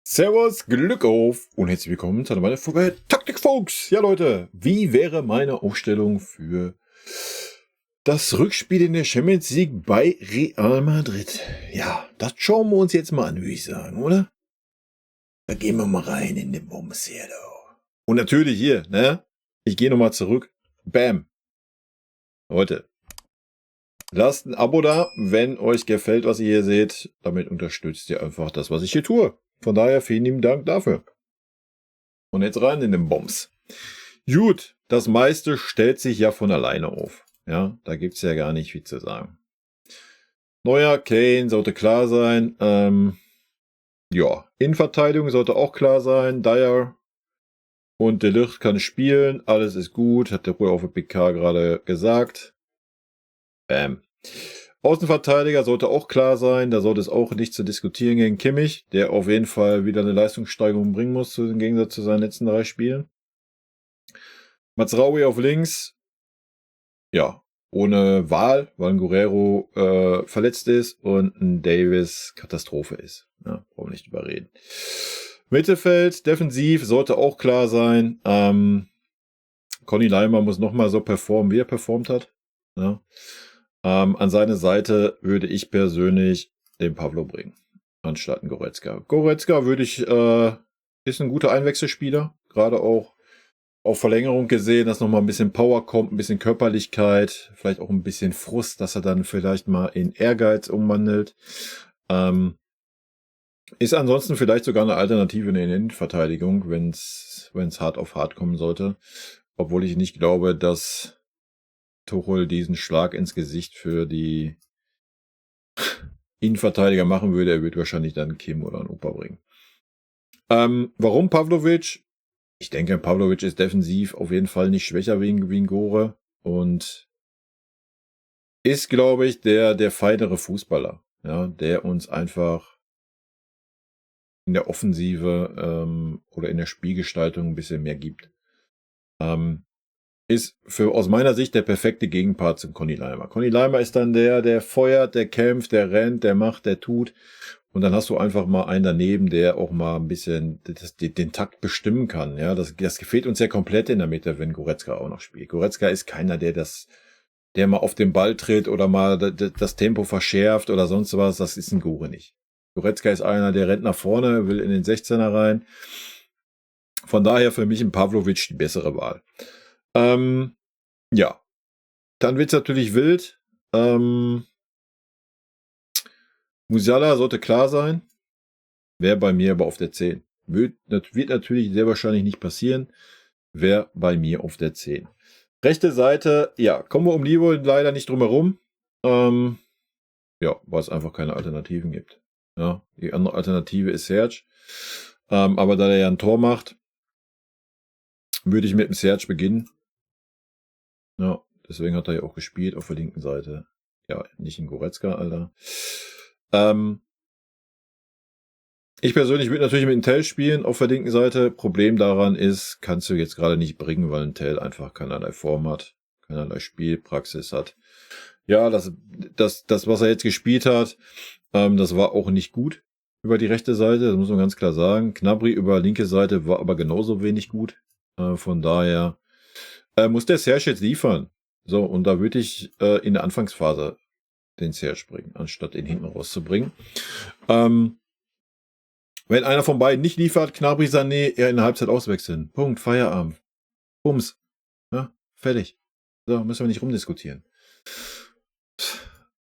Servus, Glück auf und herzlich willkommen zu einer neuen Folge Taktik Folks. Ja Leute, wie wäre meine Aufstellung für das Rückspiel in der Champions League bei Real Madrid? Ja, das schauen wir uns jetzt mal an, würde ich sagen, oder? Da gehen wir mal rein in den Bums hier, du. Und natürlich hier, ne? Ich gehe nochmal zurück. Bam. Leute, lasst ein Abo da, wenn euch gefällt, was ihr hier seht. Damit unterstützt ihr einfach das, was ich hier tue. Von daher vielen lieben Dank dafür. Und jetzt rein in den Bombs. Gut, das meiste stellt sich ja von alleine auf. Ja, da gibt's ja gar nicht viel zu sagen. Neuer Kane sollte klar sein. Ja, Innenverteidigung sollte auch klar sein. Dyer und De Ligt kann spielen. Alles ist gut, hat der Bruder auf der PK gerade gesagt. Bam. Außenverteidiger sollte auch klar sein. Da sollte es auch nicht zu diskutieren gegen Kimmich, der auf jeden Fall wieder eine Leistungssteigerung bringen muss, im Gegensatz zu seinen letzten 3 Spielen. Mazraoui auf links. Ja, ohne Wahl, weil ein Guerrero verletzt ist und ein Davis Katastrophe ist. Ja, brauchen wir nicht überreden. Mittelfeld, defensiv, sollte auch klar sein. Conny Leimer muss nochmal so performen, wie er performt hat. Ja. An seine Seite würde ich persönlich den Pavlo bringen, anstatt einen Goretzka. Goretzka würde ich, ist ein guter Einwechselspieler, gerade auch auf Verlängerung gesehen, dass nochmal ein bisschen Power kommt, ein bisschen Körperlichkeit, vielleicht auch ein bisschen Frust, dass er dann vielleicht mal in Ehrgeiz umwandelt. Ist ansonsten vielleicht sogar eine Alternative in der Innenverteidigung, wenn es hart auf hart kommen sollte. Obwohl ich nicht glaube, dass Tuchel diesen Schlag ins Gesicht für die Innenverteidiger machen würde. Er wird wahrscheinlich dann Kim oder einen Opa bringen. Warum Pavlovic? Ich denke, Pavlovic ist defensiv auf jeden Fall nicht schwächer wie ein Gore und ist, glaube ich, der feinere Fußballer, ja, der uns einfach in der Offensive oder in der Spielgestaltung ein bisschen mehr gibt. Ist aus meiner Sicht der perfekte Gegenpart zum Conny Leimer. Conny Leimer ist dann der feuert, der kämpft, der rennt, der macht, der tut. Und dann hast du einfach mal einen daneben, der auch mal ein bisschen den Takt bestimmen kann. Ja, das gefehlt uns ja komplett in der Mitte, wenn Goretzka auch noch spielt. Goretzka ist keiner, der mal auf den Ball tritt oder mal das Tempo verschärft oder sonst was. Das ist ein Gore nicht. Goretzka ist einer, der rennt nach vorne, will in den 16er rein. Von daher für mich ein Pavlovic die bessere Wahl. Ja, dann wird's natürlich wild. Musiala sollte klar sein. Wäre bei mir aber auf der 10. Wird natürlich sehr wahrscheinlich nicht passieren. Wäre bei mir auf der 10. Rechte Seite, ja, kommen wir um Livo leider nicht drum herum. Ja, weil es einfach keine Alternativen gibt. Ja, die andere Alternative ist Serge. Aber da er ja ein Tor macht, würde ich mit dem Serge beginnen. Ja, deswegen hat er ja auch gespielt auf der linken Seite. Ja, nicht in Goretzka, Alter. Ich persönlich würde natürlich mit einem Tell spielen auf der linken Seite. Problem daran ist, kannst du jetzt gerade nicht bringen, weil ein Tell einfach keinerlei Form hat, keinerlei Spielpraxis hat. Ja, das, was er jetzt gespielt hat, das war auch nicht gut über die rechte Seite, das muss man ganz klar sagen. Gnabry über linke Seite war aber genauso wenig gut. Von daher muss der Serge jetzt liefern. So, und da würde ich in der Anfangsphase den Serge bringen, anstatt ihn hinten rauszubringen. Wenn einer von beiden nicht liefert, Gnabry, Sané, eher in der Halbzeit auswechseln. Punkt, Feierabend. Bums. Ja, fertig. So, müssen wir nicht rumdiskutieren.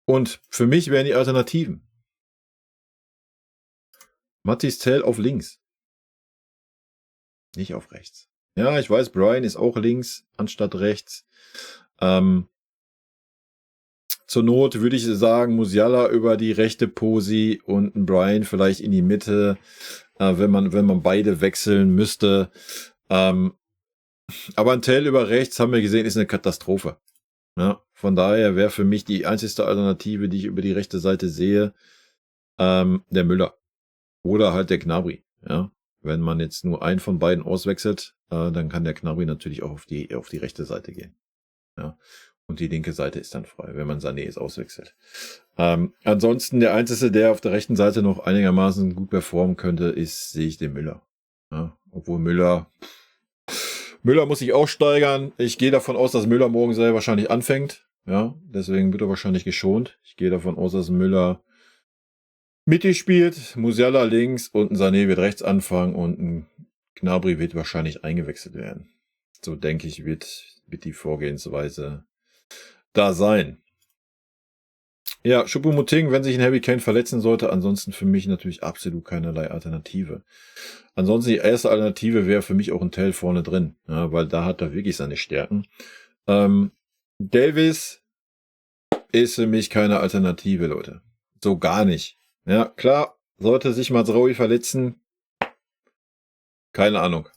Und für mich wären die Alternativen. Mathis Tell auf links. Nicht auf rechts. Ja, ich weiß, Brian ist auch links anstatt rechts. Zur Not würde ich sagen, Musiala über die rechte Posi und ein Brian vielleicht in die Mitte, wenn man beide wechseln müsste. Aber ein Tell über rechts, haben wir gesehen, ist eine Katastrophe. Ja, von daher wäre für mich die einzigste Alternative, die ich über die rechte Seite sehe, der Müller. Oder halt der Gnabry. Ja, wenn man jetzt nur einen von beiden auswechselt, dann kann der Gnabry natürlich auch auf die rechte Seite gehen. Ja. Und die linke Seite ist dann frei, wenn man Sané jetzt auswechselt. Ansonsten der Einzige, der auf der rechten Seite noch einigermaßen gut performen könnte, sehe ich den Müller. Ja, obwohl Müller muss sich auch steigern. Ich gehe davon aus, dass Müller morgen sehr wahrscheinlich anfängt. Ja, deswegen wird er wahrscheinlich geschont. Ich gehe davon aus, dass Müller Mitte spielt, Musiala links und ein Sané wird rechts anfangen und ein Gnabry wird wahrscheinlich eingewechselt werden. So denke ich, wird die Vorgehensweise da sein. Ja, Choupo-Moting, wenn sich ein Harry Kane verletzen sollte, ansonsten für mich natürlich absolut keinerlei Alternative. Ansonsten die erste Alternative wäre für mich auch ein Tell vorne drin, ja, weil da hat er wirklich seine Stärken. Davies ist für mich keine Alternative, Leute. So gar nicht. Ja, klar, sollte sich Mazraoui verletzen, keine Ahnung.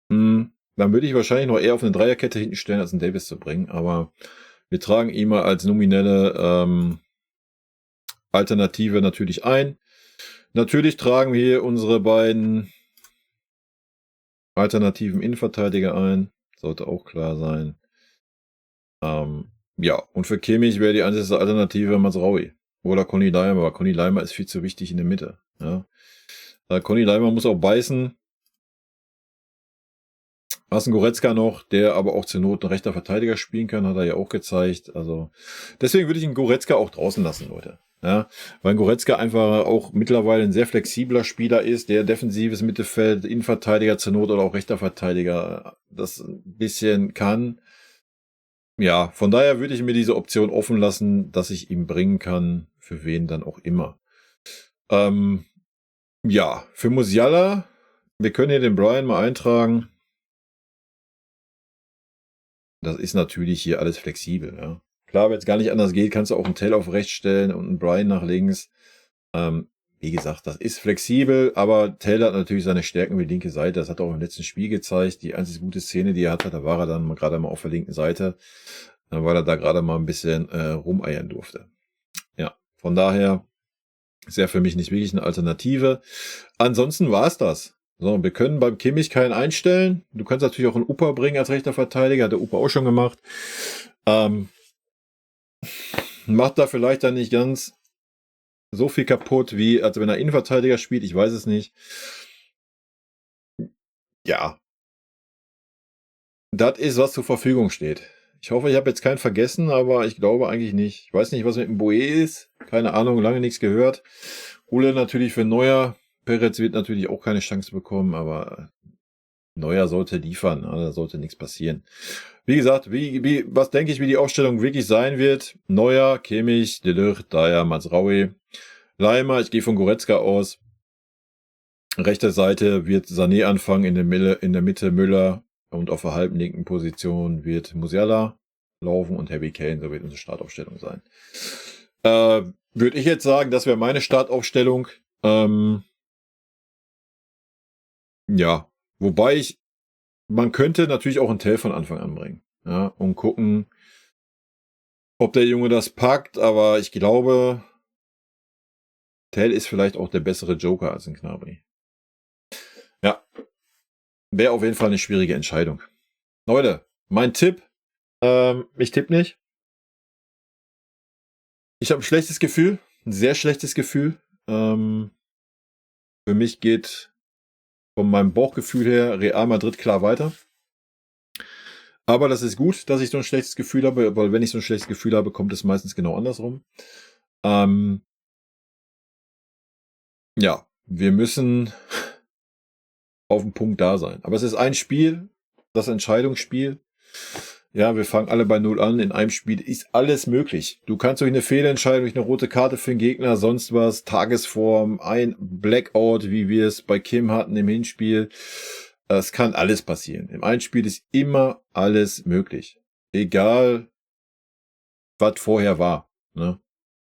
Dann würde ich wahrscheinlich noch eher auf eine Dreierkette hinten stellen, als einen Davies zu bringen, aber wir tragen ihn mal als nominelle Alternative natürlich ein. Natürlich tragen wir hier unsere beiden alternativen Innenverteidiger ein. Sollte auch klar sein. Ja, und für Kimmich wäre die einzige Alternative Mazraoui. Oder Conny Leimer, aber Conny Leimer ist viel zu wichtig in der Mitte. Ja. Conny Leimer muss auch beißen. Hast einen Goretzka noch, der aber auch zur Not ein rechter Verteidiger spielen kann, hat er ja auch gezeigt. Also deswegen würde ich einen Goretzka auch draußen lassen, Leute. Ja, weil Goretzka einfach auch mittlerweile ein sehr flexibler Spieler ist, der defensives Mittelfeld, Innenverteidiger zur Not oder auch rechter Verteidiger das ein bisschen kann. Ja, von daher würde ich mir diese Option offen lassen, dass ich ihn bringen kann, für wen dann auch immer. Ja, für Musiala, wir können hier den Brian mal eintragen. Das ist natürlich hier alles flexibel, ja. Klar, wenn es gar nicht anders geht, kannst du auch einen Tell auf rechts stellen und einen Brian nach links. Wie gesagt, das ist flexibel, aber Tell hat natürlich seine Stärken wie die linke Seite. Das hat er auch im letzten Spiel gezeigt. Die einzige gute Szene, die er hatte, da war er dann gerade mal auf der linken Seite, weil er da gerade mal ein bisschen rumeiern durfte. Ja, von daher ist er für mich nicht wirklich eine Alternative. Ansonsten war es das. So, wir können beim Kimmich keinen einstellen. Du kannst natürlich auch einen Upa bringen als rechter Verteidiger. Hat der Upa auch schon gemacht. Macht da vielleicht dann nicht ganz so viel kaputt, wie als wenn er Innenverteidiger spielt. Ich weiß es nicht. Ja. Das ist, was zur Verfügung steht. Ich hoffe, ich habe jetzt keinen vergessen, aber ich glaube eigentlich nicht. Ich weiß nicht, was mit dem Boe ist. Keine Ahnung, lange nichts gehört. Ule natürlich für Neuer. Peretz wird natürlich auch keine Chance bekommen, aber Neuer sollte liefern. Da sollte nichts passieren. Wie gesagt, was denke ich, wie die Aufstellung wirklich sein wird? Neuer, Kimmich, De Ligt, Dyer, Mazraoui, Leimer. Ich gehe von Goretzka aus. Rechte Seite wird Sané anfangen, in der Mitte Müller und auf der halben linken Position wird Musiala laufen und Harry Kane, so wird unsere Startaufstellung sein. Würde ich jetzt sagen, das wäre meine Startaufstellung. Ja, wobei man könnte natürlich auch einen Tell von Anfang an bringen, ja, und gucken, ob der Junge das packt, aber ich glaube, Tell ist vielleicht auch der bessere Joker als ein Gnabry. Ja, wäre auf jeden Fall eine schwierige Entscheidung. Leute, mein Tipp, ich tippe nicht. Ich habe ein schlechtes Gefühl, ein sehr schlechtes Gefühl. Für mich geht von meinem Bauchgefühl her Real Madrid klar weiter. Aber das ist gut, dass ich so ein schlechtes Gefühl habe, weil wenn ich so ein schlechtes Gefühl habe, kommt es meistens genau andersrum. Ja, wir müssen auf den Punkt da sein. Aber es ist ein Spiel, das Entscheidungsspiel. Ja, wir fangen alle bei 0 an. In einem Spiel ist alles möglich. Du kannst durch eine Fehlentscheidung, durch eine rote Karte für den Gegner, sonst was, Tagesform, ein Blackout, wie wir es bei Kim hatten im Hinspiel. Es kann alles passieren. Im Einspiel ist immer alles möglich. Egal, was vorher war. Ne?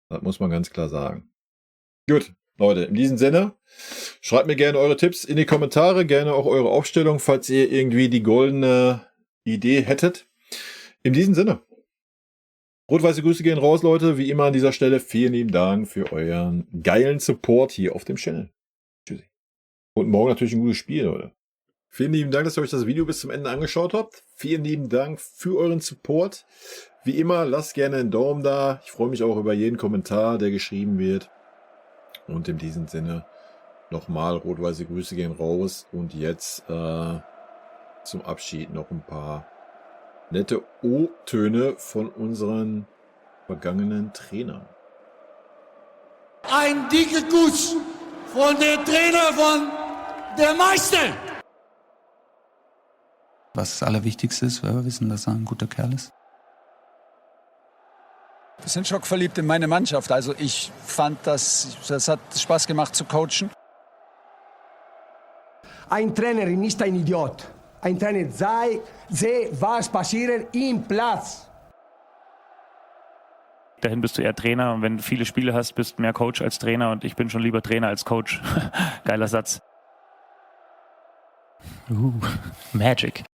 Das muss man ganz klar sagen. Gut, Leute, in diesem Sinne, schreibt mir gerne eure Tipps in die Kommentare, gerne auch eure Aufstellung, falls ihr irgendwie die goldene Idee hättet. In diesem Sinne, rot-weiße Grüße gehen raus, Leute. Wie immer an dieser Stelle, vielen lieben Dank für euren geilen Support hier auf dem Channel. Tschüssi. Und morgen natürlich ein gutes Spiel, Leute. Vielen lieben Dank, dass ihr euch das Video bis zum Ende angeschaut habt. Vielen lieben Dank für euren Support. Wie immer, lasst gerne einen Daumen da. Ich freue mich auch über jeden Kommentar, der geschrieben wird. Und in diesem Sinne nochmal rot-weiße Grüße gehen raus. Und jetzt zum Abschied noch ein paar nette O-Töne von unseren vergangenen Trainern. Ein dicker Kuss von der Trainer von der Meister. Was das Allerwichtigste ist, weil wir wissen, dass er ein guter Kerl ist. Wir sind schockverliebt in meine Mannschaft. Also ich fand, das hat Spaß gemacht zu coachen. Ein Trainer ist ein Idiot. Ein Trainer sehe, was passiert im Platz. Dahin bist du eher Trainer und wenn du viele Spiele hast, bist du mehr Coach als Trainer und ich bin schon lieber Trainer als Coach. Geiler Satz. Magic.